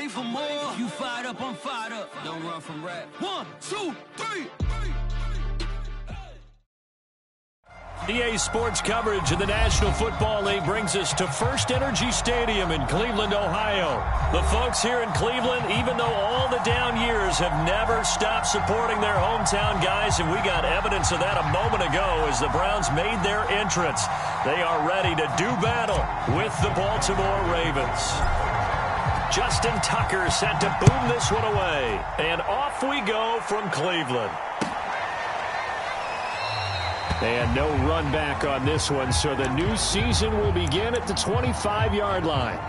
ready for more. You fired up, I'm fired up. Don't run from rap. 1, 2, 3. EA Sports coverage of the National Football League brings us to First Energy Stadium in Cleveland, Ohio. The folks here in Cleveland, even though all the down years, have never stopped supporting their hometown guys, and we got evidence of that a moment ago as the Browns made their entrance. They are ready to do battle with the Baltimore Ravens. Justin Tucker set to boom this one away, and off we go from Cleveland. And no run back on this one, so the new season will begin at the 25-yard line.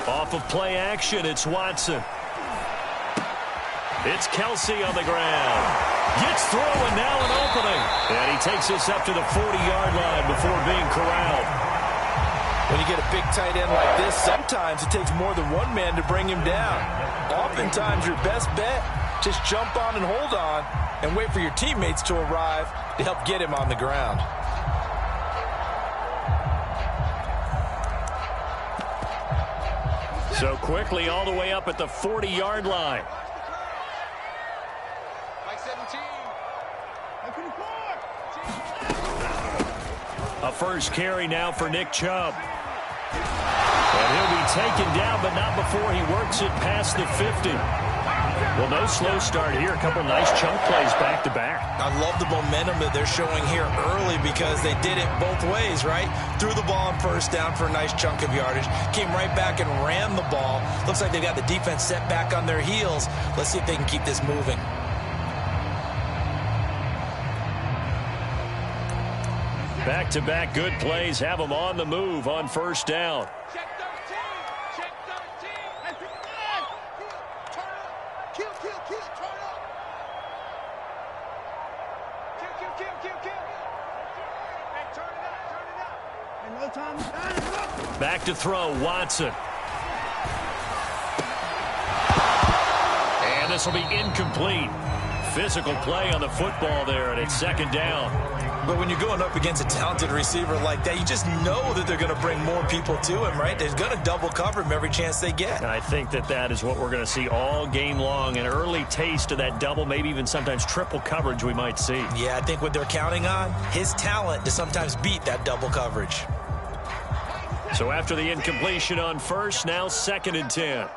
Off of play action, it's Watson. It's Kelsey on the ground. Gets through and now an opening. And he takes us up to the 40-yard line before being corralled. When you get a big tight end like this, sometimes it takes more than one man to bring him down. Oftentimes your best bet, just jump on and hold on and wait for your teammates to arrive to help get him on the ground. So quickly all the way up at the 40-yard line. A first carry now for Nick Chubb. And he'll be taken down, but not before he works it past the 50. Well, no slow start here. A couple nice chunk plays back-to-back. I love the momentum that they're showing here early because they did it both ways, right? Threw the ball on first down for a nice chunk of yardage. Came right back and ran the ball. Looks like they've got the defense set back on their heels. Let's see if they can keep this moving. Back-to-back good plays have them on the move on first down. Back to throw, Watson. And this will be incomplete. Physical play on the football there, and it's second down. But when you're going up against a talented receiver like that, you just know that they're going to bring more people to him, right? They're going to double cover him every chance they get. And I think that is what we're going to see all game long, an early taste of that double, maybe even sometimes triple coverage we might see. Yeah, I think what they're counting on, his talent to sometimes beat that double coverage. So after the incompletion on first, now 2nd and 10.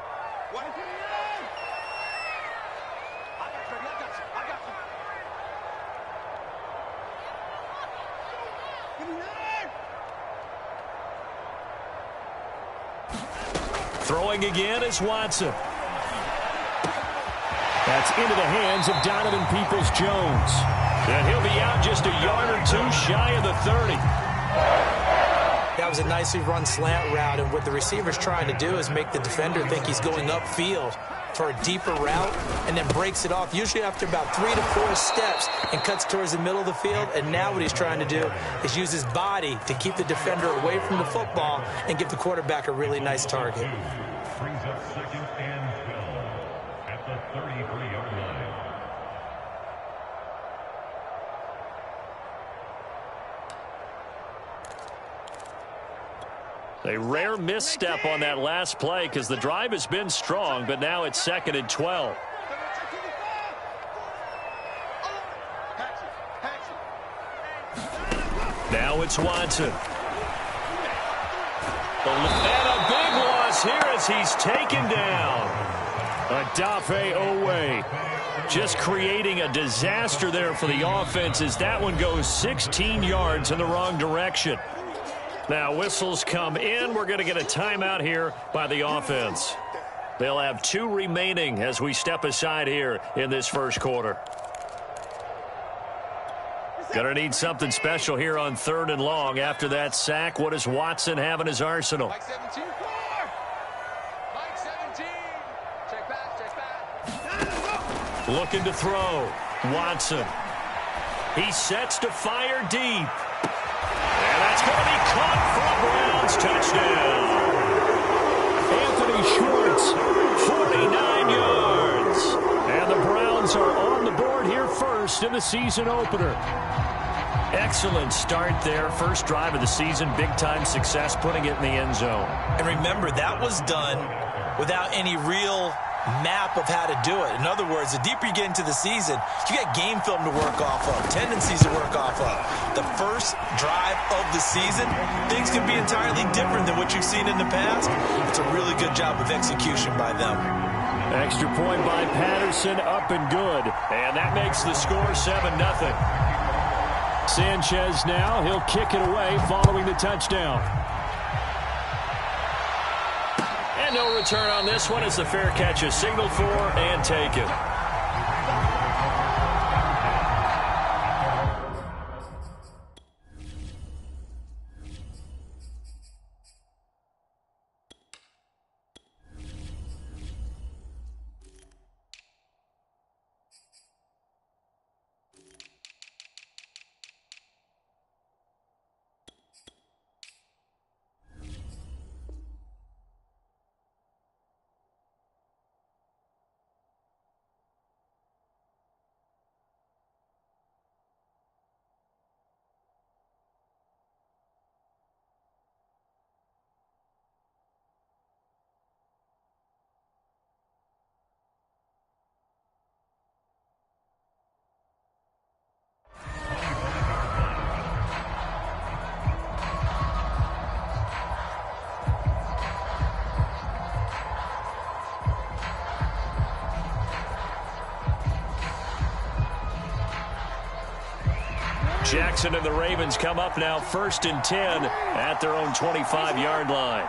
Throwing again is Watson. That's into the hands of Donovan Peoples-Jones. And he'll be out just a yard or two shy of the 30. That was a nicely run slant route, and what the receiver's trying to do is make the defender think he's going upfield for a deeper route and then breaks it off, usually after about 3 to 4 steps, and cuts towards the middle of the field. And now what he's trying to do is use his body to keep the defender away from the football and give the quarterback a really nice target. Brings up 2nd and 12 at the 33-yard line. A rare misstep on that last play because the drive has been strong, but now it's 2nd and 12. Now it's Watson. And a big loss here as he's taken down. Odafe Owe just creating a disaster there for the offense as that one goes 16 yards in the wrong direction. Now whistles come in. We're going to get a timeout here by the offense. They'll have 2 remaining as we step aside here in this first quarter. Going to need something special here on 3rd and long. After that sack, what does Watson have in his arsenal? Looking to throw. Watson. He sets to fire deep. And that's going to be caught for a Browns touchdown. Anthony Schwartz, 49 yards. And the Browns are on the board here first in the season opener. Excellent start there. First drive of the season. Big-time success putting it in the end zone. And remember, that was done without any real map of how to do it. In other words, the deeper you get into the season, you got game film to work off of, tendencies to work off of. The first drive of the season, things can be entirely different than what you've seen in the past. It's a really good job of execution by them. Extra point by Patterson, up and good. And that makes the score 7-0. Sanchez now, he'll kick it away following the touchdown. And no return on this one as the fair catch is signaled for and taken. Jackson and the Ravens come up now 1st and 10 at their own 25-yard line.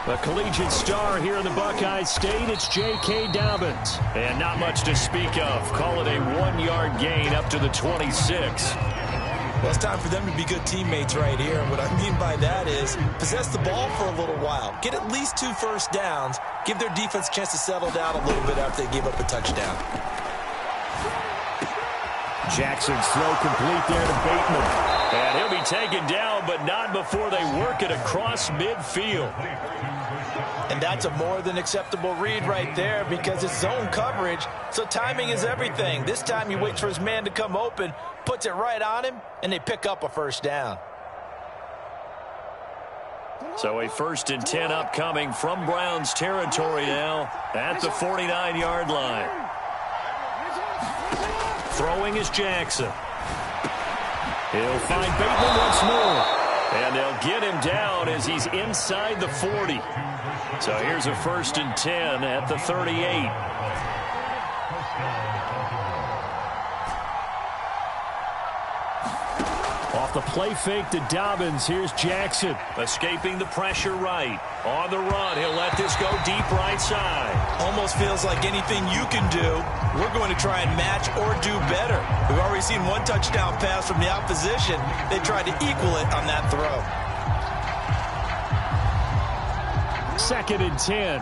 The collegiate star here in the Buckeye State, it's J.K. Dobbins. And not much to speak of. Call it a 1-yard gain up to the 26. Well, it's time for them to be good teammates right here. And what I mean by that is possess the ball for a little while. Get at least 2 first downs. Give their defense a chance to settle down a little bit after they give up a touchdown. Jackson's throw complete there to Bateman. And he'll be taken down, but not before they work it across midfield. And that's a more than acceptable read right there because it's zone coverage, so timing is everything. This time he waits for his man to come open, puts it right on him, and they pick up a first down. So a 1st and 10 upcoming from Browns territory now at the 49-yard line. Throwing is Jackson. He'll find Bateman once more. And they'll get him down as he's inside the 40. So here's a 1st and 10 at the 38. Off the play fake to Dobbins. Here's Jackson. Escaping the pressure right. On the run, he'll let this go deep right side. Almost feels like anything you can do, we're going to try and match or do better. We've already seen 1 touchdown pass from the opposition. They tried to equal it on that throw. 2nd and 10.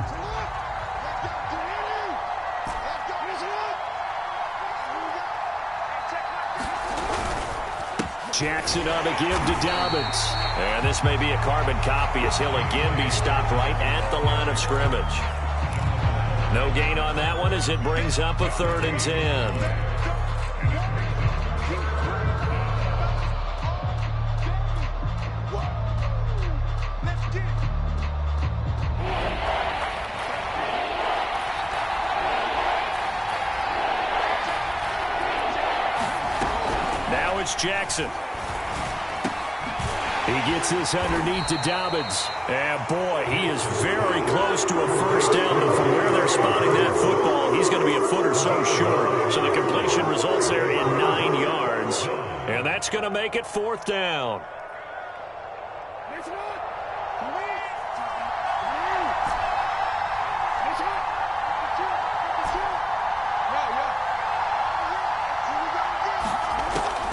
Jackson on the give to Dobbins. And this may be a carbon copy as he'll again be stopped right at the line of scrimmage. No gain on that one as it brings up a 3rd and 10. Now it's Jackson. He gets this underneath to Dobbins. And boy, he is very close to a first down. But from where they're spotting that football, he's going to be a foot or so short. So the completion results there in 9 yards. And that's going to make it 4th down.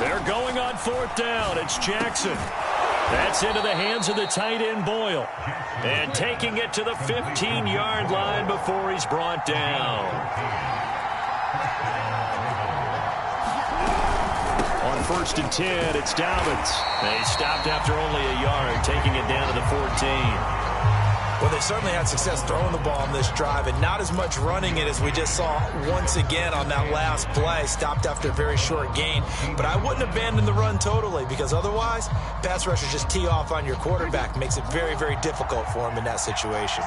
They're going on 4th down. It's Jackson. That's into the hands of the tight end, Boyle. And taking it to the 15-yard line before he's brought down. On 1st and 10, it's Dobbins. They stopped after only a yard, taking it down to the 14. Well, they certainly had success throwing the ball on this drive, and not as much running it as we just saw once again on that last play. Stopped after a very short gain. But I wouldn't abandon the run totally, because otherwise, pass rushers just tee off on your quarterback. Makes it very, very difficult for him in that situation.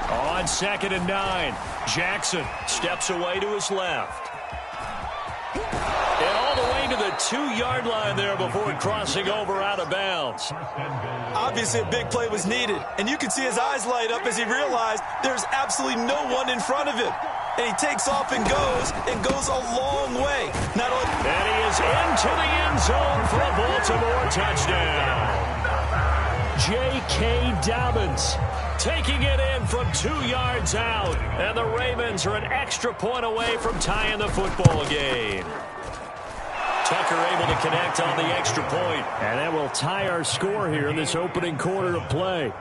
On 2nd and 9, Jackson steps away to his left. And all the way to the 2-yard line there before crossing over out of bounds. Obviously, a big play was needed, and you can see his eyes light up as he realized there's absolutely no one in front of him. And he takes off and goes a long way. Not only and he is into the end zone for a Baltimore touchdown. J.K. Dobbins taking it in from 2 yards out, and the Ravens are an extra point away from tying the football game. Tucker able to connect on the extra point, and that will tie our score here in this opening quarter of play.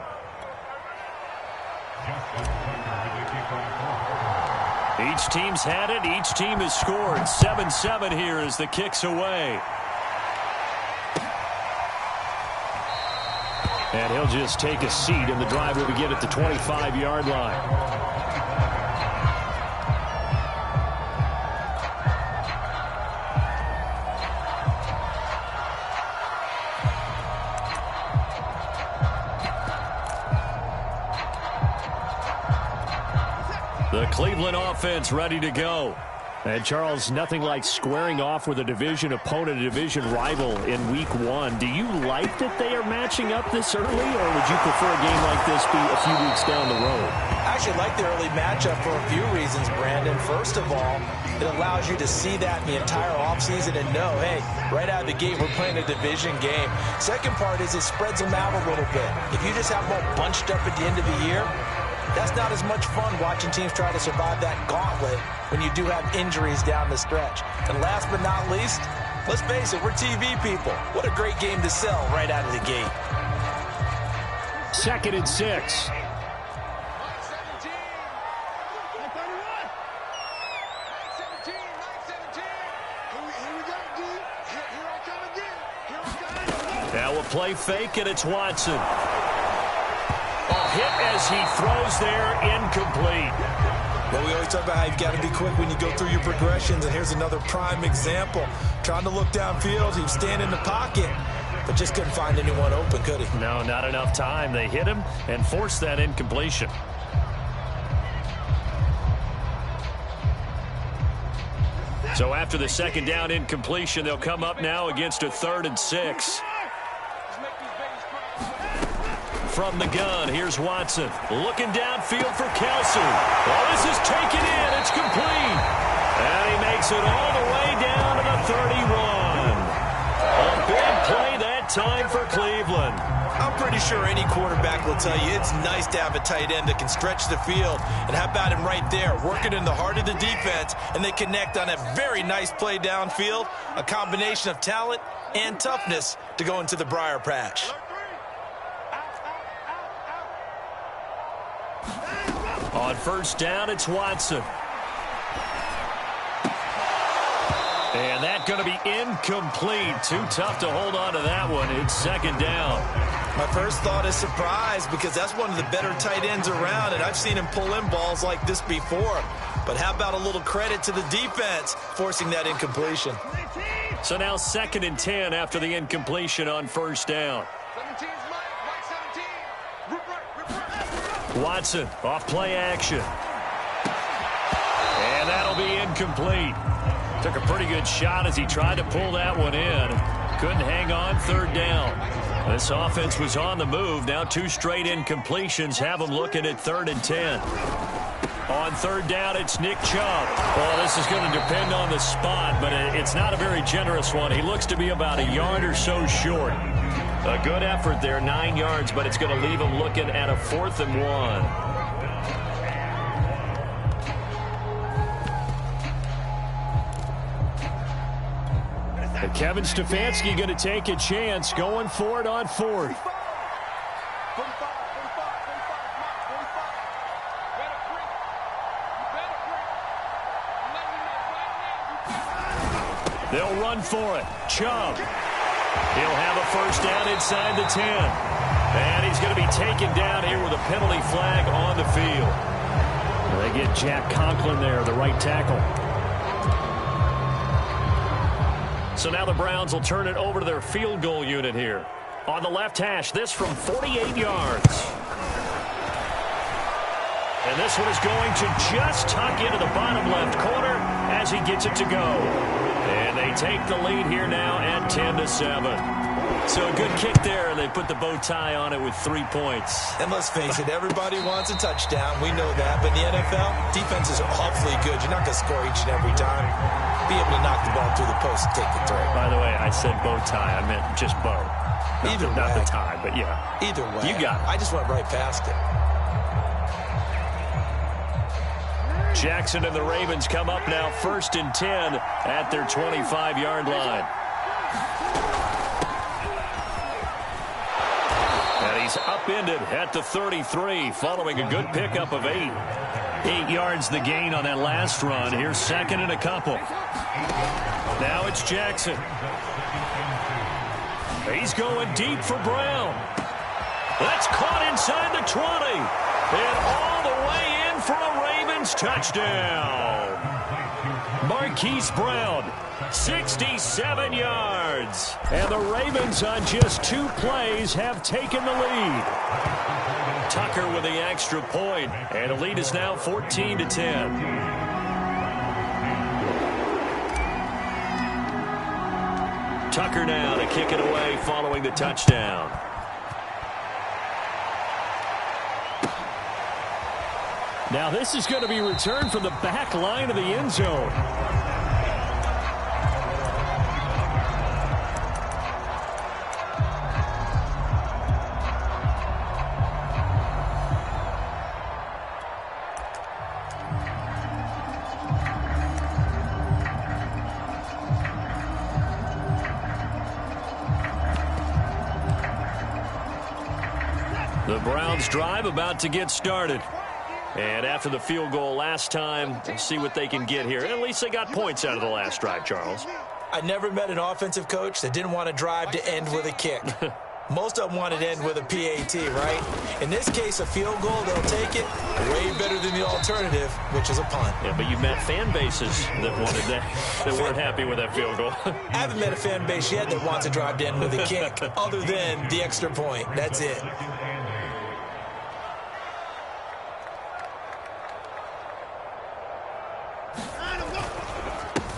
Each team's had it. Each team has scored. 7-7 here as the kick's away. And he'll just take a seat, and the drive will begin at the 25-yard line. The Cleveland offense ready to go. And, Charles, nothing like squaring off with a division opponent, a division rival in Week 1. Do you like that they are matching up this early, or would you prefer a game like this be a few weeks down the road? I actually like the early matchup for a few reasons, Brandon. First of all, it allows you to see that in the entire offseason and know, hey, right out of the gate, we're playing a division game. Second part is it spreads them out a little bit. If you just have them all bunched up at the end of the year, that's not as much fun watching teams try to survive that gauntlet when you do have injuries down the stretch. And last but not least, let's face it, we're TV people. What a great game to sell right out of the gate. 2nd and 6. Now we'll play fake, and it's Watson. Hit as he throws there, incomplete. Well, we always talk about how you've got to be quick when you go through your progressions, and here's another prime example. Trying to look downfield, he was standing in the pocket, but just couldn't find anyone open, could he? No, not enough time. They hit him and forced that incompletion. So after the 2nd down incompletion, they'll come up now against a 3rd and 6. From the gun, here's Watson. Looking downfield for Kelsey. Oh, this is taken in. It's complete. And he makes it all the way down to the 31. A big play that time for Cleveland. I'm pretty sure any quarterback will tell you it's nice to have a tight end that can stretch the field. And how about him right there, working in the heart of the defense, and they connect on a very nice play downfield. A combination of talent and toughness to go into the briar patch. On 1st down, it's Watson. And that's going to be incomplete. Too tough to hold on to that one. It's 2nd down. My first thought is surprise, because that's one of the better tight ends around, and I've seen him pull in balls like this before. But how about a little credit to the defense forcing that incompletion? So now 2nd and 10 after the incompletion on 1st down. Watson off play action. And that'll be incomplete. Took a pretty good shot as he tried to pull that one in. Couldn't hang on 3rd down. This offense was on the move. Now 2 straight incompletions have them looking at 3rd and 10. On 3rd down, it's Nick Chubb. Well, this is going to depend on the spot, but it's not a very generous one. He looks to be about a yard or so short. A good effort there, 9 yards, but it's going to leave him looking at a 4th and 1. And Kevin Stefanski going to take a chance going for it on 4th. They'll run for it. Chubb. He'll have a first down inside the 10. And he's going to be taken down here with a penalty flag on the field. They get Jack Conklin there, the right tackle. So now the Browns will turn it over to their field goal unit here. On the left hash, this from 48 yards. And this one is going to just tuck into the bottom left corner as he gets it to go. And they take the lead here now at 10-7. So a good kick there. They put the bow tie on it with 3 points. And let's face it, everybody wants a touchdown. We know that. But in the NFL, defenses are awfully good. You're not going to score each and every time. Be able to knock the ball through the post and take the throw. By the way, I said bow tie. I meant just bow. Not the tie, but yeah. Either way. You got it. I just went right past it. Jackson and the Ravens come up now 1st and 10 at their 25-yard line. And he's upended at the 33 following a good pickup of 8. 8 yards the gain on that last run. Here's 2nd and a couple. Now it's Jackson. He's going deep for Brown. That's caught inside the 20. And all the way in for a Ravens touchdown. Marquise Brown, 67 yards. And the Ravens on just 2 plays have taken the lead. Tucker with the extra point, and the lead is now 14-10. Tucker now to kick it away following the touchdown. Now this is going to be returned from the back line of the end zone. The Browns drive about to get started. And after the field goal last time, we'll see what they can get here. At least they got points out of the last drive, Charles. I never met an offensive coach that didn't want to drive to end with a kick. Most of them want it to end with a PAT, right? In this case, a field goal, they'll take it way better than the alternative, which is a punt. Yeah, but you've met fan bases that wanted that weren't happy with that field goal. I haven't met a fan base yet that wants to drive to end with a kick, other than the extra point. That's it.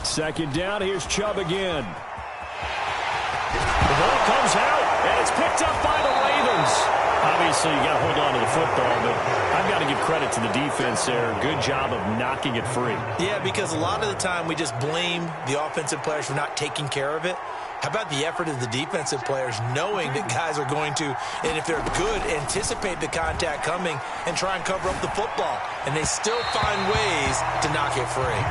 Second down, here's Chubb again. The ball comes out, and it's picked up by the Ravens. Obviously, you got to hold on to the football, but I've got to give credit to the defense there. Good job of knocking it free. Yeah, because a lot of the time we just blame the offensive players for not taking care of it. How about the effort of the defensive players knowing that guys are going to, and if they're good, anticipate the contact coming and try and cover up the football. And they still find ways to knock it free.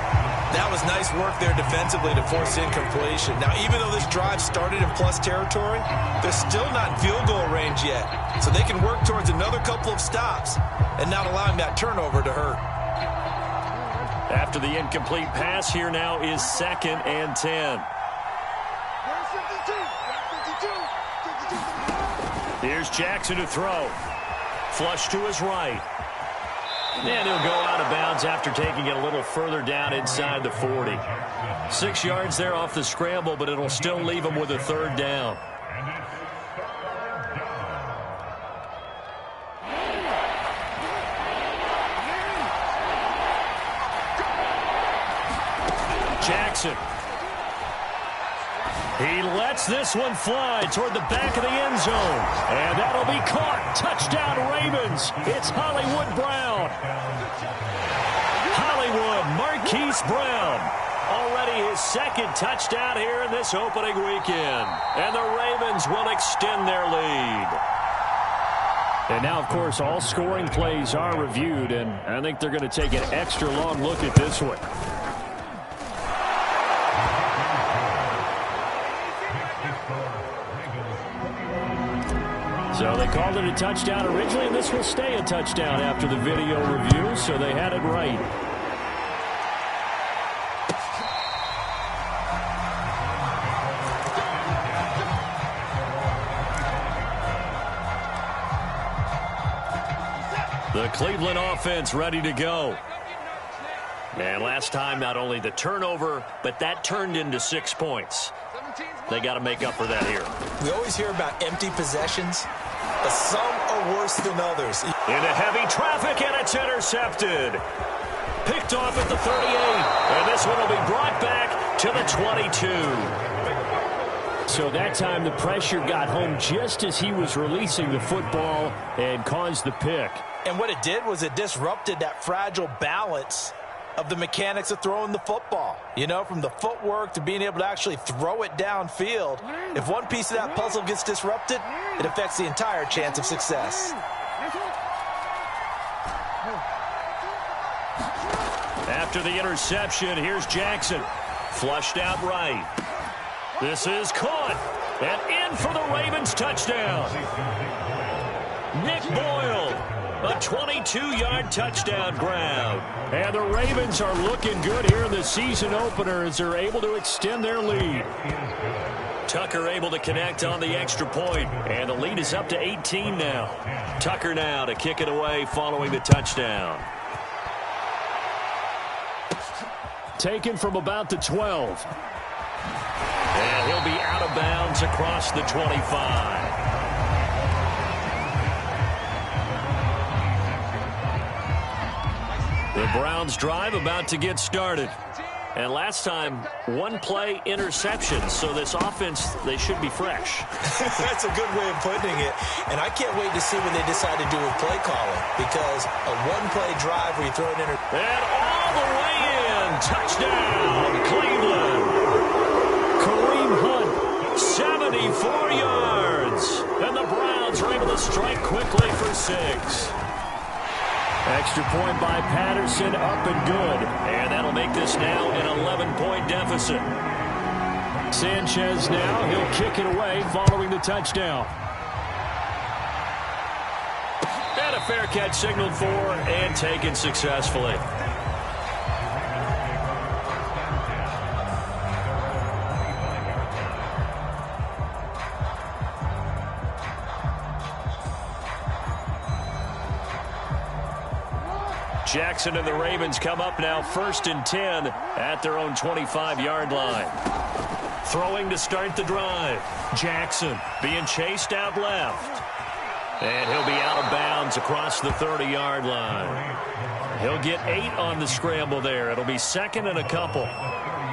That was nice work there defensively to force incompletion. Now, even though this drive started in plus territory, they're still not in field goal range yet. So they can work towards another couple of stops and not allowing that turnover to hurt. After the incomplete pass, here now is 2nd and 10. Here's Jackson to throw. Flush to his right. And he'll go out of bounds after taking it a little further down inside the 40. 6 yards there off the scramble, but it'll still leave him with a 3rd down. Jackson. He lets this one fly toward the back of the end zone. And that'll be caught. Touchdown, Ravens. It's Hollywood Brown. Hollywood, Marquise Brown. Already his 2nd touchdown here in this opening weekend. And the Ravens will extend their lead. And now, of course, all scoring plays are reviewed. And I think they're going to take an extra long look at this one. So they called it a touchdown originally, and this will stay a touchdown after the video review, so they had it right. The Cleveland offense ready to go. And last time, not only the turnover, but that turned into 6 points. They got to make up for that here. We always hear about empty possessions, but some are worse than others. Into heavy traffic, and it's intercepted. Picked off at the 38, and this one will be brought back to the 22. So that time the pressure got home just as he was releasing the football and caused the pick. And what it did was it disrupted that fragile balance of the mechanics of throwing the football. You know, from the footwork to being able to actually throw it downfield. If one piece of that puzzle gets disrupted, it affects the entire chance of success. After the interception, here's Jackson. Flushed out right. This is caught. And in for the Ravens touchdown. Nick Boyle. A 22-yard touchdown grab. And the Ravens are looking good here in the season opener as they're able to extend their lead. Tucker able to connect on the extra point, and the lead is up to 18 now. Tucker now to kick it away following the touchdown. Taken from about the 12. And he'll be out of bounds across the 25. The Browns drive about to get started. And last time, one-play interception. So this offense, they should be fresh. That's a good way of putting it. And I can't wait to see what they decide to do with play calling. Because a one-play drive where you throw an interception. And all the way in. Touchdown, Cleveland. Kareem Hunt, 74 yards. And the Browns are able to strike quickly for 6. Extra point by Patterson, up and good. And that'll make this now an 11-point deficit. Sanchez now, he'll kick it away following the touchdown. And a fair catch signaled for and taken successfully. Jackson and the Ravens come up now 1st and 10 at their own 25-yard line. Throwing to start the drive. Jackson being chased out left. And he'll be out of bounds across the 30-yard line. He'll get 8 on the scramble there. It'll be 2nd and a couple.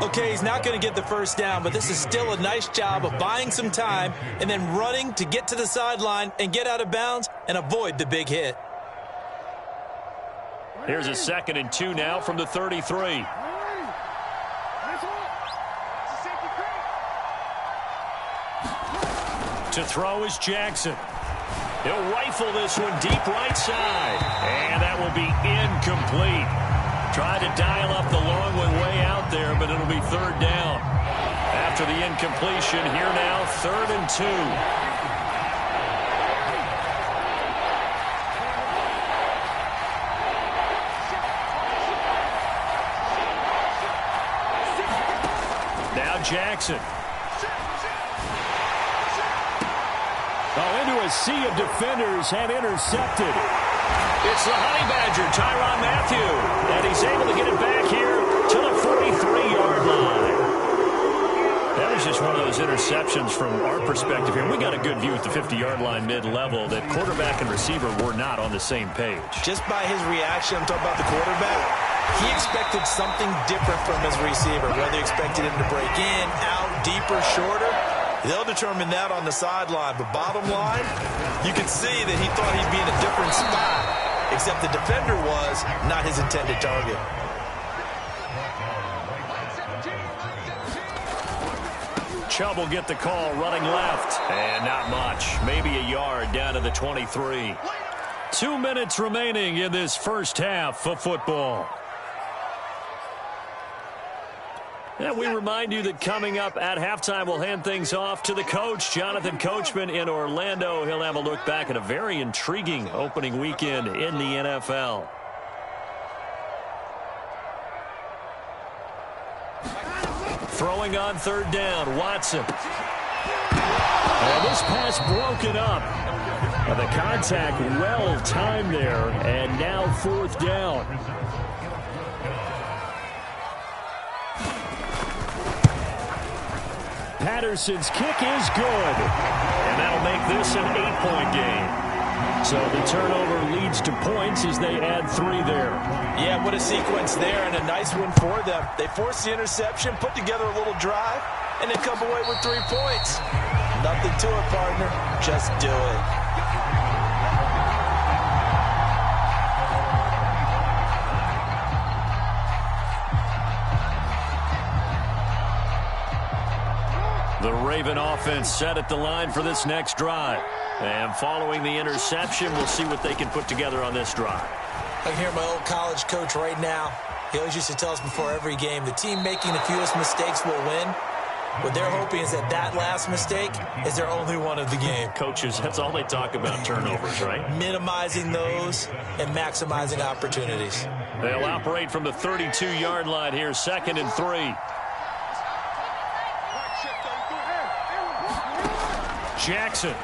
Okay, he's not going to get the first down, but this is still a nice job of buying some time and then running to get to the sideline and get out of bounds and avoid the big hit. Here's a 2nd and 2 now from the 33. To throw is Jackson. He'll rifle this one deep right side. And that will be incomplete. Tried to dial up the long one way out there, but it'll be 3rd down. After the incompletion, here now, 3rd and 2. Jackson. Into a sea of defenders and intercepted. It's the Honey Badger, Tyrann Mathieu. And he's able to get it back here to the 43-yard line. That was just one of those interceptions from our perspective here. We got a good view at the 50-yard line mid-level that quarterback and receiver were not on the same page. Just by his reaction, I'm talking about the quarterback, he expected something different from his receiver, whether he expected him to break in, out, deeper, shorter. They'll determine that on the sideline. But bottom line, you can see that he thought he'd be in a different spot, except the defender was not his intended target. Chubb will get the call running left. And not much. Maybe a yard down to the 23. 2 minutes remaining in this first half of football. And we remind you that coming up at halftime, we'll hand things off to the coach, Jonathan Coachman in Orlando. He'll have a look back at a very intriguing opening weekend in the NFL. Throwing on third down, Watson. And this pass broken up. And the contact well timed there, and now fourth down. Patterson's kick is good. And that'll make this an 8-point game. So the turnover leads to points as they add 3 there. Yeah, what a sequence there, and a nice one for them. They forced the interception, put together a little drive, and then come away with 3 points. Nothing to it, partner. Just do it. The Raven offense set at the line for this next drive. And following the interception, we'll see what they can put together on this drive. I can hear my old college coach right now. He always used to tell us before every game, the team making the fewest mistakes will win. What they're hoping is that that last mistake is their only one of the game. Coaches, that's all they talk about, turnovers, right? Minimizing those and maximizing opportunities. They'll operate from the 32-yard line here, 2nd and 3. Jackson.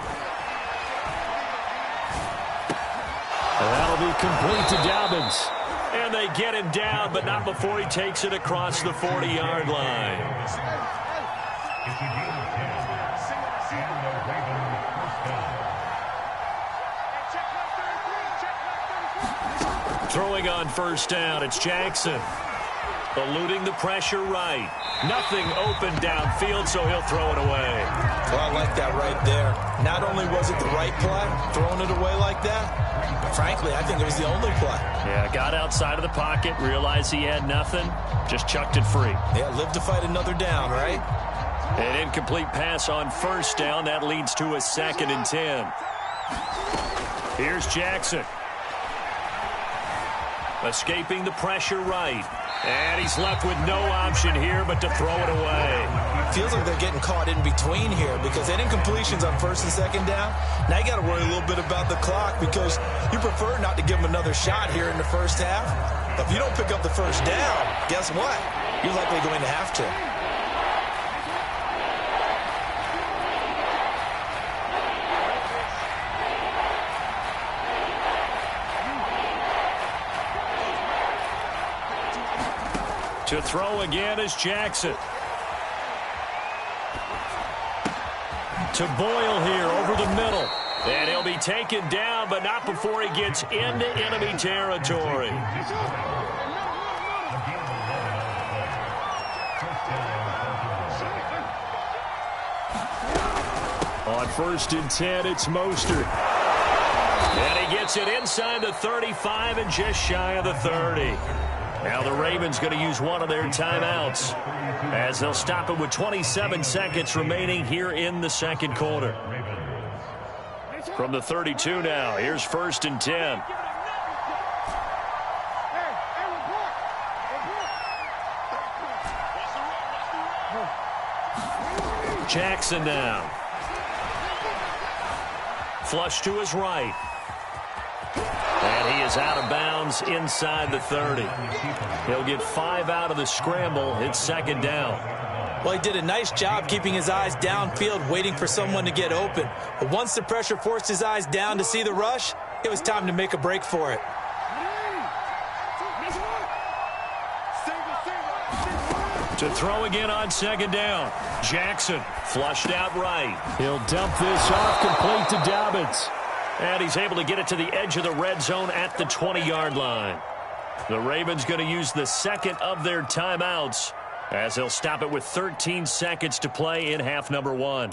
That'll be complete to Dobbins. And they get him down, but not before he takes it across the 40-yard line. Throwing on first down, it's Jackson. Eluding the pressure right. Nothing open downfield, so he'll throw it away. Well, I like that right there. Not only was it the right play, throwing it away like that, but frankly, I think it was the only play. Yeah, got outside of the pocket, realized he had nothing, just chucked it free. Yeah, live to fight another down, right? An incomplete pass on first down. That leads to a 2nd and 10. Here's Jackson. Escaping the pressure right. And he's left with no option here but to throw it away. Feels like they're getting caught in between here because they didn't completions on 1st and 2nd down. Now you got to worry a little bit about the clock because you prefer not to give them another shot here in the first half. But if you don't pick up the first down, guess what? You're likely going to have to. To throw again is Jackson. To Boyle here over the middle. And he'll be taken down, but not before he gets into enemy territory. On 1st and 10, it's Mostert. And he gets it inside the 35 and just shy of the 30. Now the Ravens going to use one of their timeouts as they'll stop it with 27 seconds remaining here in the 2nd quarter. From the 32 now, here's 1st and 10. Jackson now. Flush to his right. And he is out of bounds inside the 30. He'll get 5 out of the scramble. It's 2nd down. Well, he did a nice job keeping his eyes downfield, waiting for someone to get open. But once the pressure forced his eyes down to see the rush, it was time to make a break for it. To throw again on 2nd down. Jackson flushed out right. He'll dump this off complete to Dobbins. And he's able to get it to the edge of the red zone at the 20-yard line. The Ravens going to use the 2nd of their timeouts as they'll stop it with 13 seconds to play in half number 1.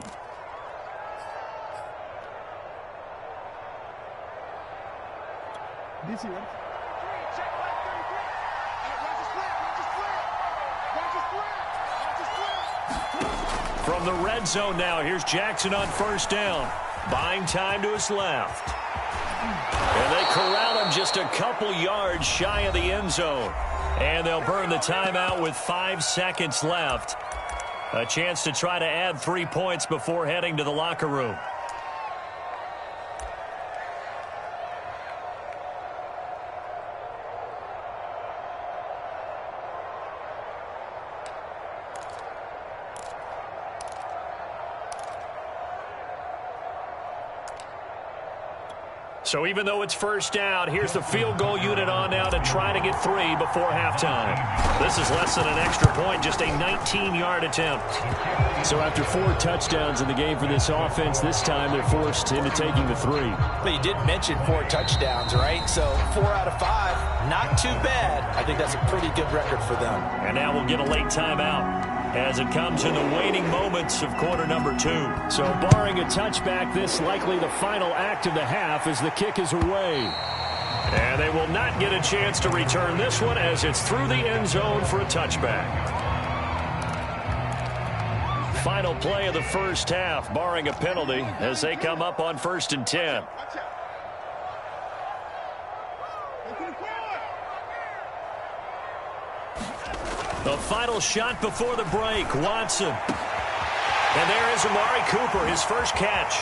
From the red zone now, here's Jackson on 1st down. Buying time to his left. And they corral him just a couple yards shy of the end zone. And they'll burn the timeout with 5 seconds left. A chance to try to add 3 points before heading to the locker room. So even though it's first down, here's the field goal unit on now to try to get 3 before halftime. This is less than an extra point, just a 19-yard attempt. So after 4 touchdowns in the game for this offense, this time they're forced into taking the 3. But you did mention 4 touchdowns, right? So 4 out of 5, not too bad. I think that's a pretty good record for them. And now we'll get a late timeout as it comes in the waning moments of quarter number 2. So barring a touchback, this likely the final act of the half as the kick is away. And they will not get a chance to return this one as it's through the end zone for a touchback. Final play of the first half, barring a penalty, as they come up on 1st and 10. The final shot before the break, Watson. And there is Amari Cooper, his first catch.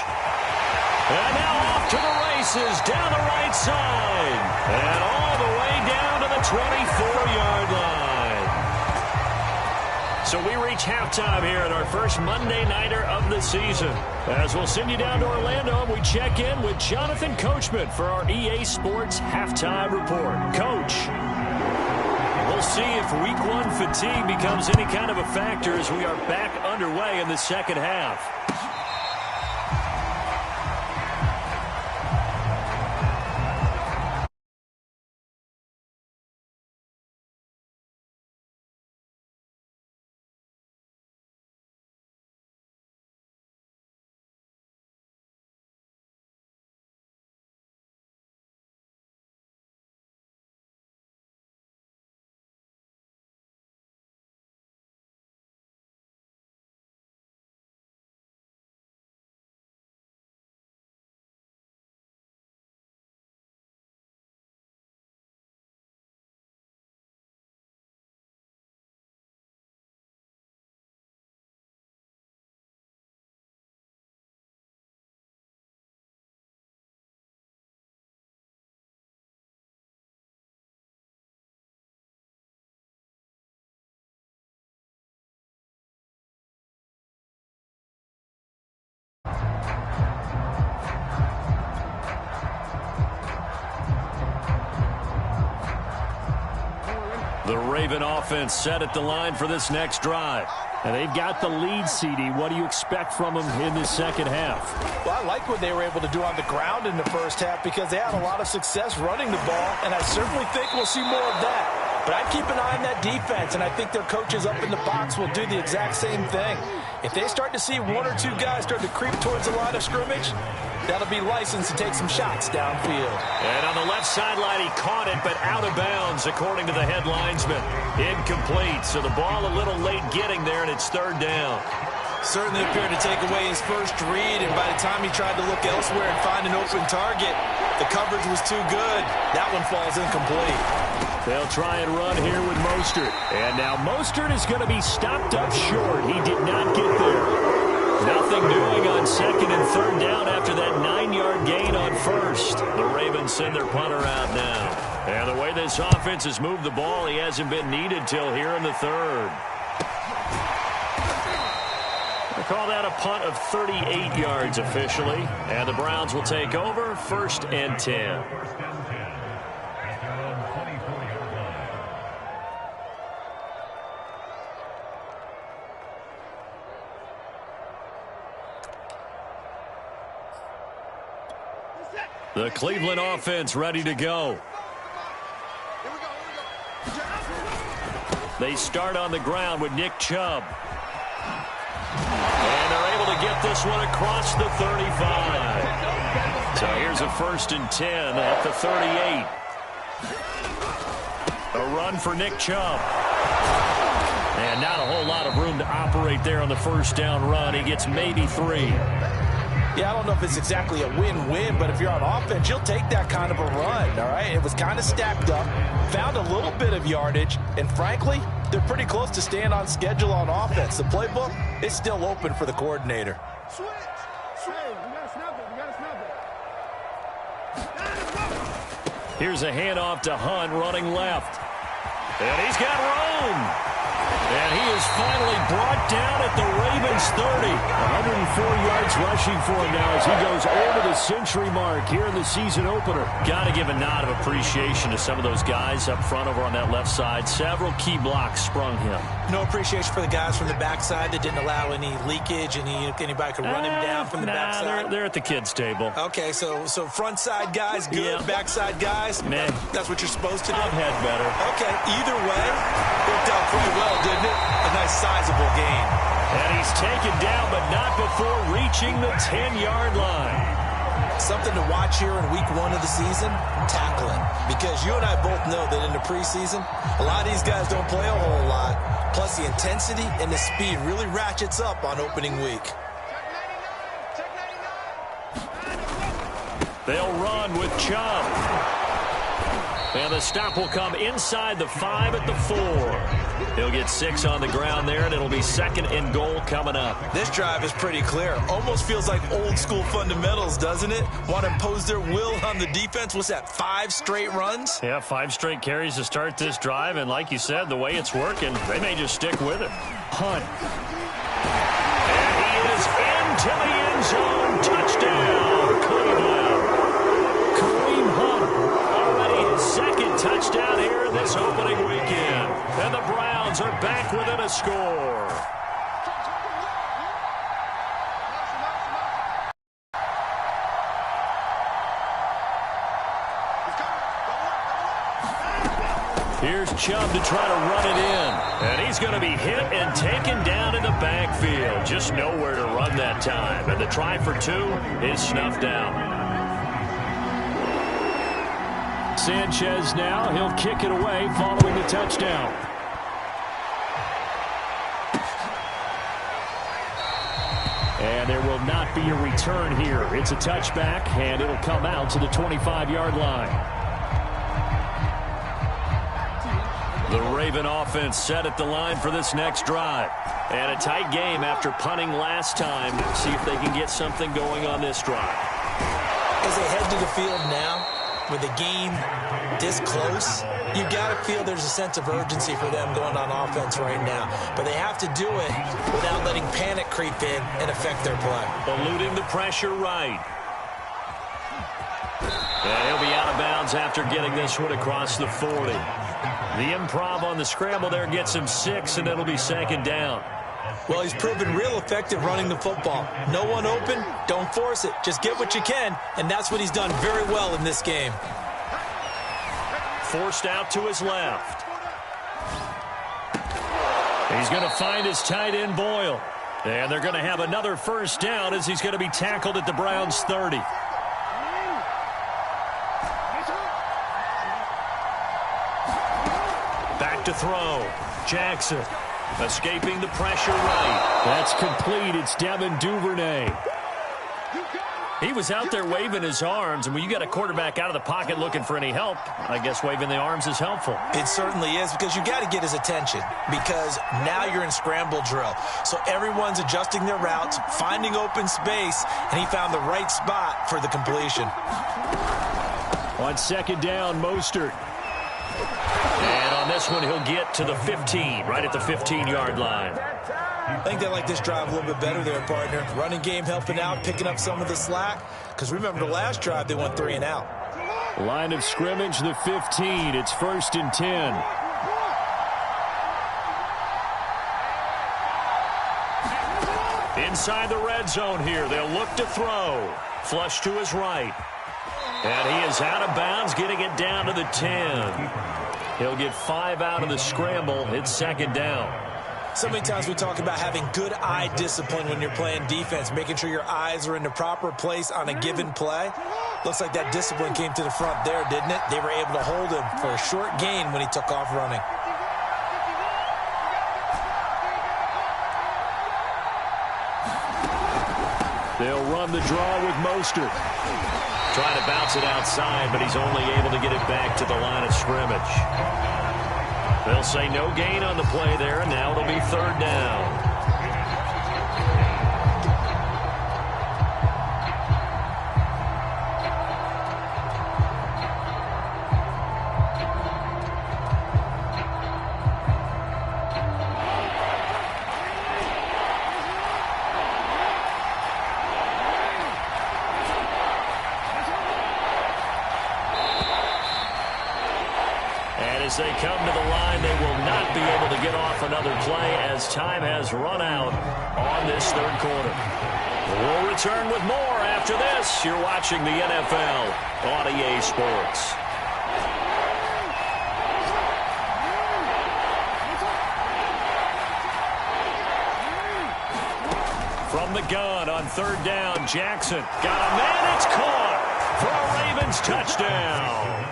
And now off to the races, down the right side. And all the way down to the 24-yard line. So we reach halftime here at our first Monday Nighter of the season. As we'll send you down to Orlando, and we check in with Jonathan Coachman for our EA Sports Halftime Report. Coach, we'll see if Week 1 fatigue becomes any kind of a factor as we are back underway in the second half. The Raven offense set at the line for this next drive. And they've got the lead, CD. What do you expect from them in this second half? Well, I like what they were able to do on the ground in the first half because they had a lot of success running the ball, and I certainly think we'll see more of that. But I'd keep an eye on that defense, and I think their coaches up in the box will do the exact same thing. If they start to see 1 or 2 guys start to creep towards the line of scrimmage, that'll be licensed to take some shots downfield. And on the left sideline, he caught it, but out of bounds, according to the head linesman. Incomplete, so the ball a little late getting there, and it's 3rd down. Certainly appeared to take away his first read, and by the time he tried to look elsewhere and find an open target, the coverage was too good. That one falls incomplete. They'll try and run here with Mostert. And now Mostert is going to be stopped up short. He did not get there. Nothing doing on 2nd and 3rd down after that 9-yard gain on 1st. The Ravens send their punter out now. And the way this offense has moved the ball, he hasn't been needed till here in the 3rd. They call that a punt of 38 yards officially. And the Browns will take over 1st and 10. The Cleveland offense ready to go. They start on the ground with Nick Chubb. And they're able to get this one across the 35. So here's a 1st and 10 at the 38. A run for Nick Chubb. And not a whole lot of room to operate there on the 1st down run. He gets maybe 3. Yeah, I don't know if it's exactly a win-win, but if you're on offense, you'll take that kind of a run, all right? It was kind of stacked up, found a little bit of yardage, and frankly, they're pretty close to staying on schedule on offense. The playbook is still open for the coordinator. Switch. Hey, we got to snap it. We got to snap it. Here's a handoff to Hunt running left. And he's got room. And he is finally brought down at the Ravens 30. 104 yards rushing for him now as he goes over the century mark here in the season opener. Got to give a nod of appreciation to some of those guys up front over on that left side. Several key blocks sprung him. No appreciation for the guys from the backside that didn't allow any leakage, and anybody could run him down from the backside. They're at the kids' table. Okay, so front side guys good, backside guys, man, that's what you're supposed to do? I've had better. Okay, either way, worked out pretty well, didn't it? A nice sizable gain. And he's taken down, but not before reaching the 10-yard line. Something to watch here in week 1 of the season, tackling. Because you and I both know that in the preseason, a lot of these guys don't play a whole lot. Plus, the intensity and the speed really ratchets up on opening week. They'll run with Chubb. And the stop will come inside the 5 at the 4. He'll get 6 on the ground there, and it'll be 2nd and goal coming up. This drive is pretty clear. Almost feels like old school fundamentals, doesn't it? Want to impose their will on the defense. What's that, 5 straight runs? Yeah, 5 straight carries to start this drive, and like you said, the way it's working, they may just stick with it. Hunt. And he is into the end zone. Touchdown, Cleveland. Kareem Hunt, already his 2nd touchdown here this opening weekend. And the Browns are back within a score. Here's Chubb to try to run it in. And he's going to be hit and taken down in the backfield. Just nowhere to run that time. And the try for 2 is snuffed out. Sanchez now. He'll kick it away following the touchdown. And there will not be a return here. It's a touchback, and it'll come out to the 25-yard line. The Raven offense set at the line for this next drive. And a tight game after punting last time. See if they can get something going on this drive. As they head to the field now, with the game this close, you got to feel there's a sense of urgency for them going on offense right now. But they have to do it without letting panic creep in and affect their play. Eluding the pressure right. And he'll be out of bounds after getting this one across the 40. The improv on the scramble there gets him 6, and it'll be 2nd down. Well, he's proven real effective running the football. No one open, don't force it. Just get what you can, and that's what he's done very well in this game. Forced out to his left. He's going to find his tight end, Boyle. And they're going to have another 1st down as he's going to be tackled at the Browns' 30. Back to throw. Jackson. Escaping the pressure right. That's complete. It's Devin Duvernay. He was out there waving his arms, and when you got a quarterback out of the pocket looking for any help, I guess waving the arms is helpful. It certainly is, because you got to get his attention, because now you're in scramble drill. So everyone's adjusting their routes, finding open space, and he found the right spot for the completion. On 2nd down, Mostert. And on this one, he'll get to the 15, right at the 15-yard line. I think they like this drive a little bit better there, partner. Running game helping out, picking up some of the slack. Because remember the last drive, they went 3 and out. Line of scrimmage, the 15. It's 1st and 10. Inside the red zone here. They'll look to throw. Flush to his right. And he is out of bounds, getting it down to the 10. He'll get 5 out of the scramble. It's 2nd down. So many times we talk about having good eye discipline when you're playing defense, making sure your eyes are in the proper place on a given play. Looks like that discipline came to the front there, didn't it? They were able to hold him for a short gain when he took off running. They'll run the draw with Mostert. Trying to bounce it outside, but he's only able to get it back to the line of scrimmage. They'll say no gain on the play there, and now it'll be third down. As they come to the line, they will not be able to get off another play as time has run out on this third quarter. We'll return with more after this. You're watching the NFL on EA Sports. From the gun on third down, Jackson got a man. It's caught for a Ravens touchdown.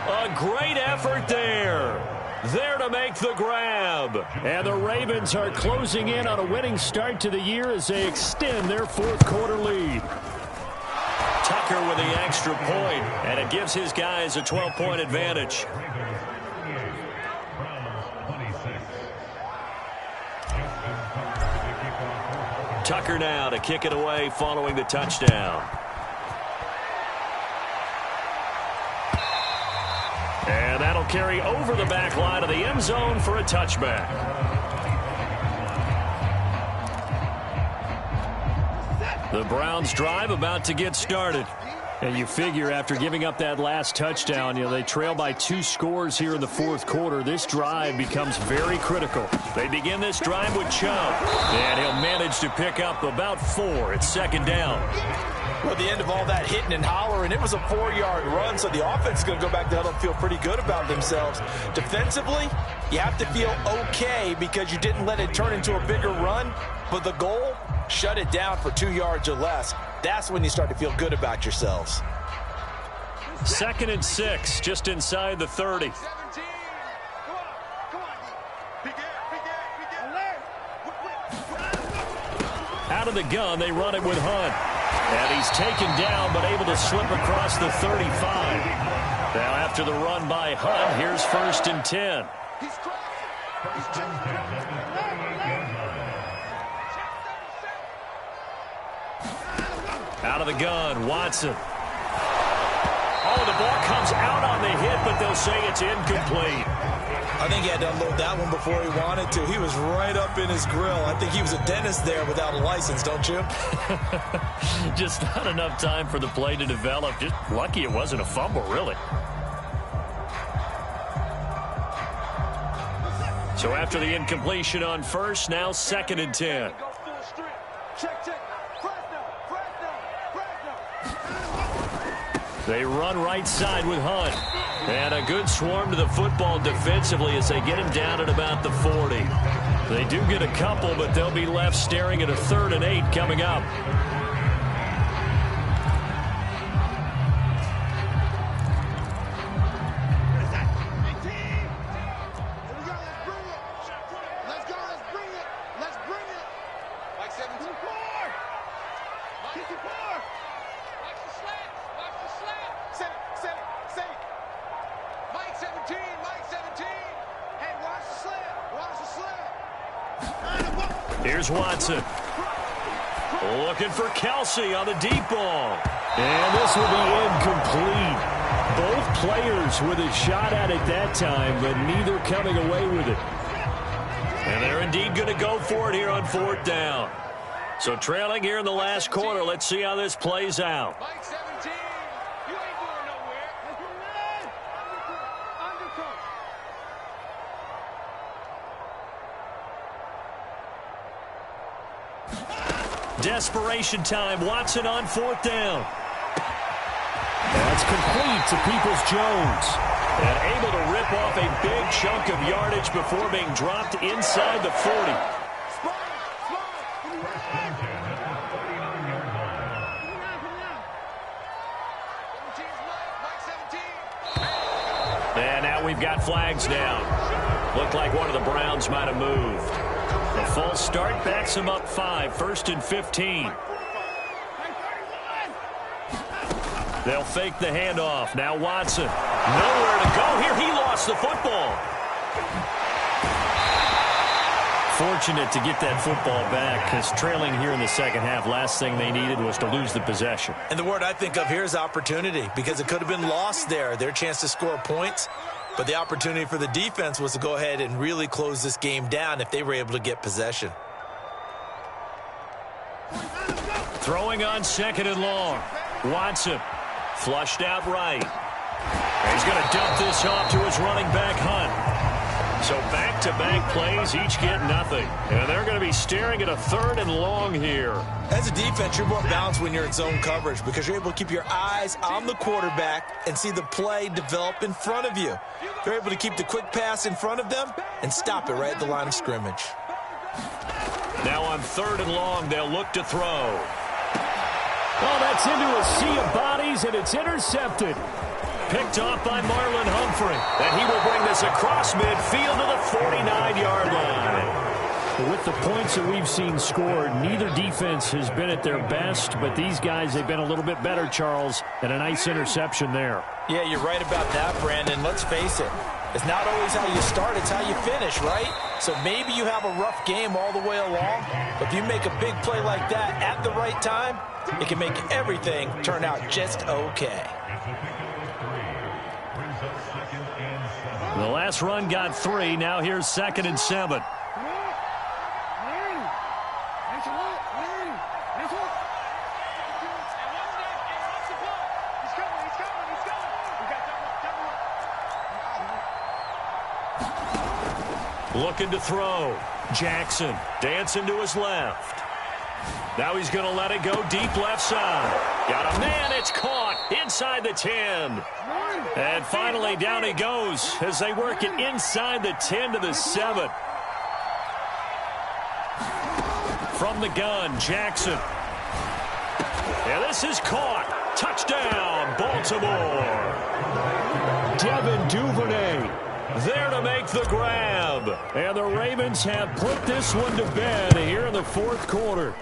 A great effort there. There to make the grab. And the Ravens are closing in on a winning start to the year as they extend their fourth quarter lead. Tucker with the extra point, and it gives his guys a 12-point advantage. Tucker now to kick it away following the touchdown. And that'll carry over the back line of the end zone for a touchback. The Browns drive about to get started. And you figure after giving up that last touchdown, they trail by 2 scores here in the fourth quarter. This drive becomes very critical. They begin this drive with Chubb, and he'll manage to pick up about 4 at second down. Well, at the end of all that hitting and hollering, it was a 4-yard run, so the offense is going to go back to huddle and feel pretty good about themselves. Defensively, you have to feel okay because you didn't let it turn into a bigger run, but the goal, shut it down for 2 yards or less. That's when you start to feel good about yourselves. 2nd and 6, just inside the 30. Out of the gun, they run it with Hunt. And he's taken down, but able to slip across the 35. Now, after the run by Hunt, here's 1st and 10. Out of the gun, Watson. Oh, the ball comes out on the hit, but they'll say it's incomplete. I think he had to unload that one before he wanted to. He was right up in his grill. I think he was a dentist there without a license, don't you? Just not enough time for the play to develop. Just lucky it wasn't a fumble, really. So after the incompletion on first, now 2nd and 10. They run right side with Hunt. And a good swarm to the football defensively as they get him down at about the 40. They do get a couple, but they'll be left staring at a 3rd and 8 coming up. Here's Watson. Looking for Kelsey on the deep ball. And this will be incomplete. Both players with a shot at it that time, but neither coming away with it. And they're indeed going to go for it here on 4th down. So trailing here in the last quarter, let's see how this plays out. Mike 17, you ain't going nowhere. Desperation time. Watson on 4th down. That's complete to Peoples-Jones. And able to rip off a big chunk of yardage before being dropped inside the 40. And now we've got flags down. Looked like one of the Browns might have moved. The false start backs him up 5, 1st and 15. They'll fake the handoff. Now Watson. Nowhere to go here. He lost the football. Fortunate to get that football back, because trailing here in the second half, last thing they needed was to lose the possession. And the word I think of here is opportunity, because it could have been lost there. Their chance to score points, but the opportunity for the defense was to go ahead and really close this game down if they were able to get possession. Throwing on 2nd and long. Watson flushed out right. He's going to dump this off to his running back, Hunt. So back-to-back plays, each get nothing. And they're going to be staring at a 3rd and long here. As a defense, you're more balanced when you're in zone coverage because you're able to keep your eyes on the quarterback and see the play develop in front of you. You're able to keep the quick pass in front of them and stop it right at the line of scrimmage. Now on 3rd and long, they'll look to throw. Oh, that's into a sea of bodies, and it's intercepted. Picked off by Marlon Humphrey. And he will bring this across midfield to the 49-yard line. With the points that we've seen scored, neither defense has been at their best, but these guys, they've been a little bit better, Charles, and a nice interception there. Yeah, you're right about that, Brandon. Let's face it. It's not always how you start, it's how you finish, right? So maybe you have a rough game all the way along, but if you make a big play like that at the right time, it can make everything turn out just okay. The last run got 3. Now here's 2nd and 7. Looking to throw. Jackson dancing to his left. Now he's going to let it go deep left side. Got a man. It's caught inside the 10. And finally down he goes as they work it inside the 10 to the 7. From the gun, Jackson. And this is caught. Touchdown, Baltimore. Devin Duvernay there to make the grab. And the Ravens have put this one to bed here in the 4th quarter.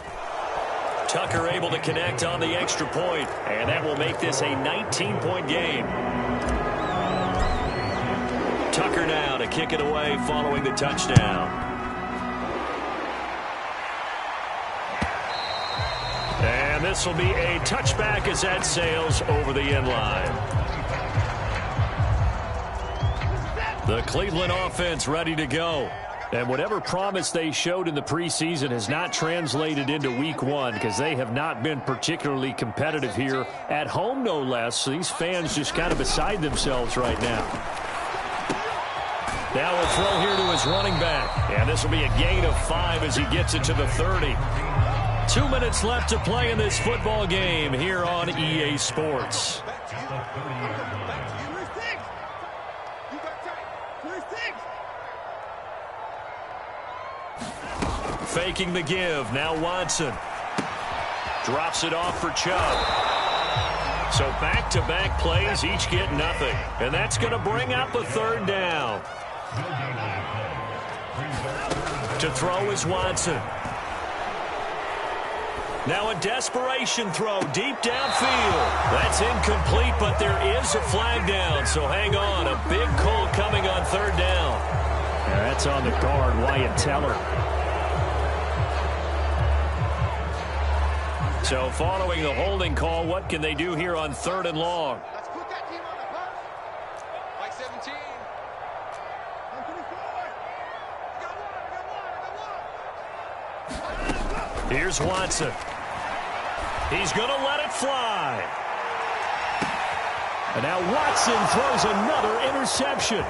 Tucker able to connect on the extra point, and that will make this a 19-point game. Tucker now to kick it away following the touchdown. And this will be a touchback as that sails over the end line. The Cleveland offense ready to go. And whatever promise they showed in the preseason has not translated into week 1 because they have not been particularly competitive here at home, no less. So these fans just kind of beside themselves right now. Now we'll throw here to his running back. And this will be a gain of 5 as he gets it to the 30. 2 minutes left to play in this football game here on EA Sports. Faking the give. Now Watson. Drops it off for Chubb. So back-to-back plays, each get nothing. And that's going to bring up a 3rd down. To throw is Watson. Now a desperation throw deep downfield. That's incomplete, but there is a flag down. So hang on. A big call coming on 3rd down. Yeah, that's on the guard, Wyatt Teller. So following the holding call, what can they do here on 3rd and long? Let's put that team on the bus. Like 17. Here's Watson. He's going to let it fly. And now Watson throws another interception.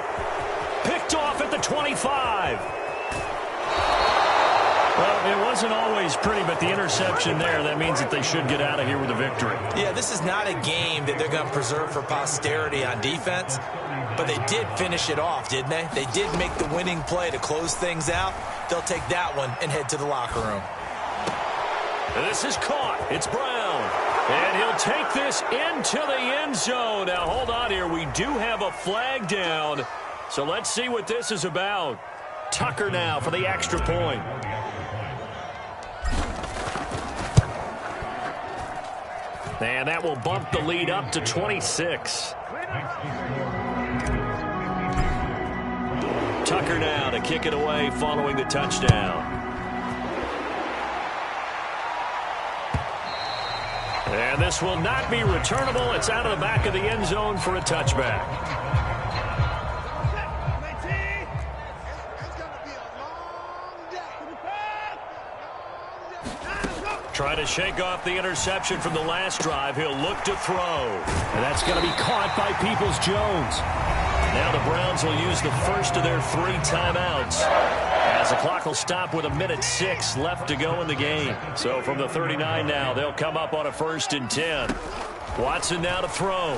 Picked off at the 25. Well, it wasn't always pretty, but the interception there, that means that they should get out of here with a victory. Yeah, this is not a game that they're going to preserve for posterity on defense, but they did finish it off, didn't they? They did make the winning play to close things out. They'll take that one and head to the locker room. And this is caught. It's Brown. And he'll take this into the end zone. Now, hold on here. We do have a flag down. So let's see what this is about. Tucker now for the extra point. And that will bump the lead up to 26. Tucker now to kick it away following the touchdown. And this will not be returnable. It's out of the back of the end zone for a touchback. Trying to shake off the interception from the last drive. He'll look to throw. And that's going to be caught by Peoples-Jones. Now the Browns will use the first of their 3 timeouts, as the clock will stop with 1:06 left to go in the game. So from the 39 now, they'll come up on a 1st and 10. Watson now to throw.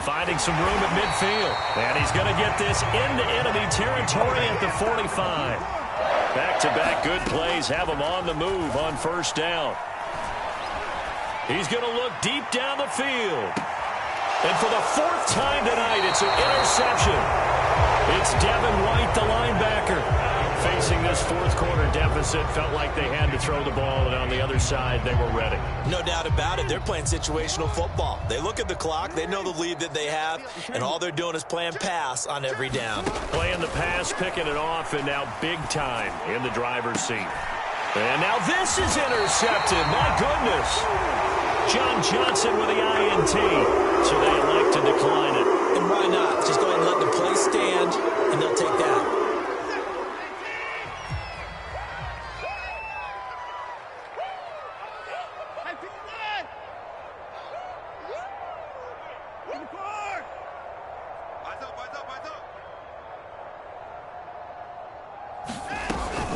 Finding some room at midfield. And he's going to get this into enemy territory at the 45. Back-to-back good plays have him on the move on 1st down. He's going to look deep down the field. And for the 4th time tonight, it's an interception. It's Devin White, the linebacker. Facing this 4th quarter deficit, felt like they had to throw the ball, and on the other side, they were ready. No doubt about it. They're playing situational football. They look at the clock, they know the lead that they have, and all they're doing is playing pass on every down. Playing the pass, picking it off, and now big time in the driver's seat. And now this is intercepted. My goodness. John Johnson with the INT. So they elect to decline it. And why not? Just go ahead and let the play stand, and they'll take that.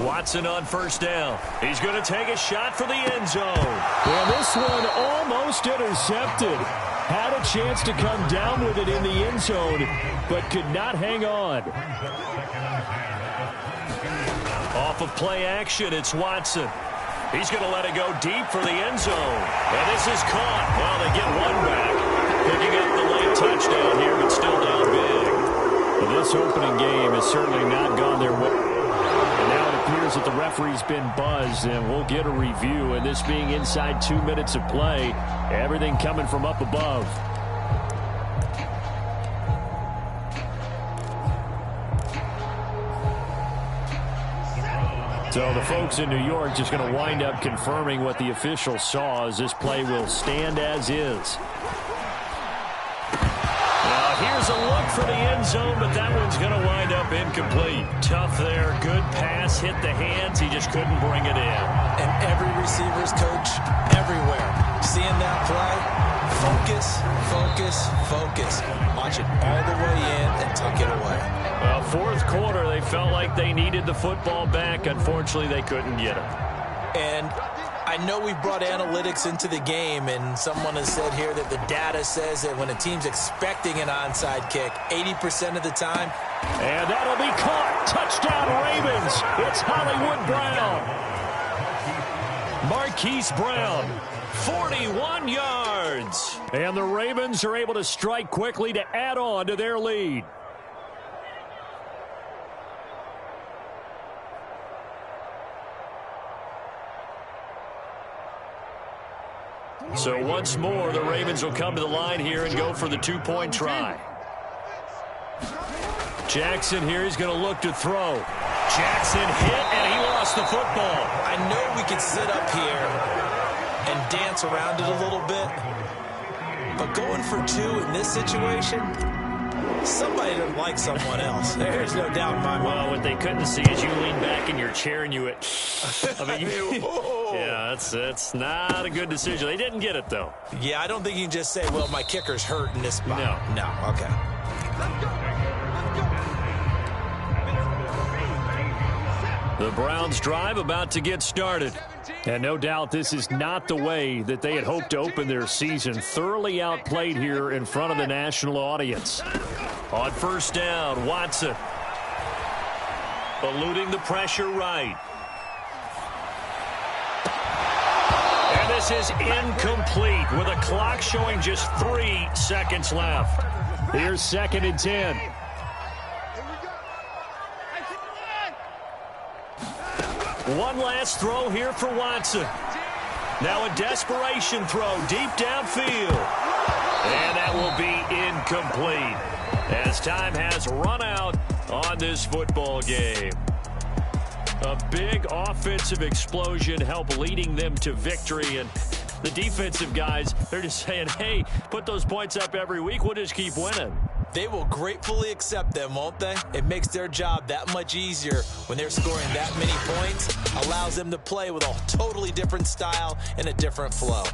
Watson on 1st down. He's going to take a shot for the end zone. And this one almost intercepted. Had a chance to come down with it in the end zone, but could not hang on. Off of play action, it's Watson. He's going to let it go deep for the end zone. And this is caught. Well, they get one back. Picking up the late touchdown here, but still down big. Well, this opening game has certainly not gone their way. And now it appears that the referee's been buzzed, and we'll get a review. And this being inside 2 minutes of play, everything coming from up above. So the folks in New York just going to wind up confirming what the official saw, as this play will stand as is. Here's a look for the end zone, but that one's going to wind up incomplete. Tough there. Good pass. Hit the hands. He just couldn't bring it in. And every receiver's coach everywhere. Seeing that play, focus, focus, focus. Watch it all the way in and tuck it away. Well, 4th quarter, they felt like they needed the football back. Unfortunately, they couldn't get it. And I know we brought analytics into the game, and someone has said here that the data says that when a team's expecting an onside kick, 80% of the time. And that'll be caught. Touchdown, Ravens. It's Hollywood Brown. Marquise Brown, 41 yards. And the Ravens are able to strike quickly to add on to their lead. So once more, the Ravens will come to the line here and go for the 2-point try. Jackson here, he's going to look to throw. Jackson hit, and he lost the football. I know we could sit up here and dance around it a little bit, but going for 2 in this situation, somebody doesn't like someone else. There's no doubt in my mind. Well, what they couldn't see is you lean back in your chair and you went, I mean, yeah, that's not a good decision. They didn't get it, though. Yeah, I don't think you can just say, well, my kicker's hurt in this spot. No, okay. The Browns drive about to get started. And no doubt this is not the way that they had hoped to open their season. Thoroughly outplayed here in front of the national audience. On 1st down, Watson. Eluding the pressure right. And this is incomplete with a clock showing just 3 seconds left. Here's 2nd and 10. One last throw here for Watson. Now a desperation throw deep downfield. And that will be incomplete as time has run out on this football game. A big offensive explosion helped leading them to victory. And the defensive guys, they're just saying, hey, put those points up every week. We'll just keep winning. They will gratefully accept them, won't they? It makes their job that much easier when they're scoring that many points. Allows them to play with a totally different style and a different flow.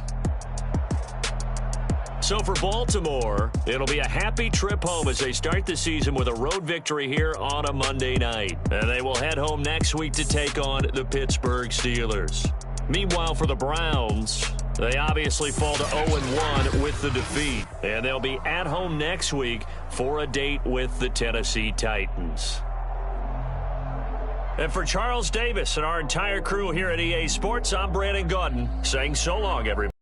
So for Baltimore, it'll be a happy trip home as they start the season with a road victory here on a Monday night. And they will head home next week to take on the Pittsburgh Steelers. Meanwhile, for the Browns, they obviously fall to 0-1 with the defeat. And they'll be at home next week for a date with the Tennessee Titans. And for Charles Davis and our entire crew here at EA Sports, I'm Brandon Gaudin saying so long, everybody.